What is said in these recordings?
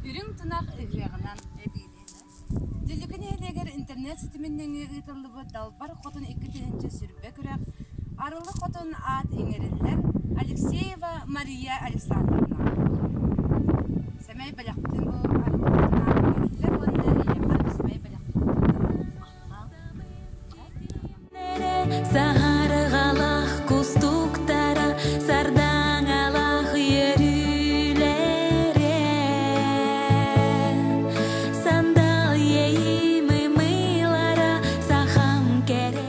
Үрүң тунах ыгыагынан эбилена. Диликин элегер интернет ситиминнен ытыллыбы далбар хотун 2-нче сүрбе күрәк. Арылы хотун ат иңериллер Алексеева Мария Александровна. Семей баляктын бу арылы хотун ат иңериллер онда япар семей баляктын. Сахаргалах кустуктара сардаҥалах йөрүләре сандал ейми мыйлара сахам кере.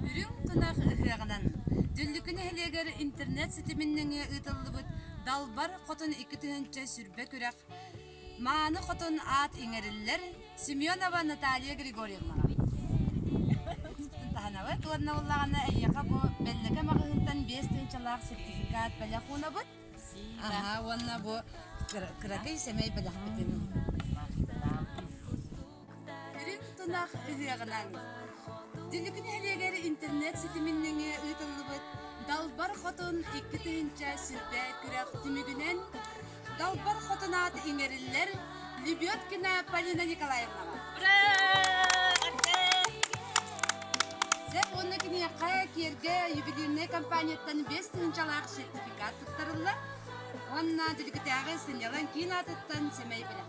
Үрүң тунах ыгыагынан дүллүкүн элегер интернет ситиминнен ытыллыбы далбар хотун 2-нче сүрбе күрәк. Мааны хотун ат иңериллер Семенова Наталья Григорьевна. Таһанава туанна уллагана эйяка бу беллеге магынтан 5-нчелак сертификат белякуна бут. Ага, онна бу кыракай семей беляк битен. Үрүң тунах ыгыагынан Диликин элегер интернет ситиминнен ытыллыбы далбар хотун 2-нче сүрбе күрәк түмүгүнен далбар хотун ат иңериллер Лебедкина Полина Николаевна. Сеп онны кіне қая керге юбилейный компанияттан 5-нчелак сертификат тұттарылы. Онна диликитяғы сенелен кейін атыттан семей білі.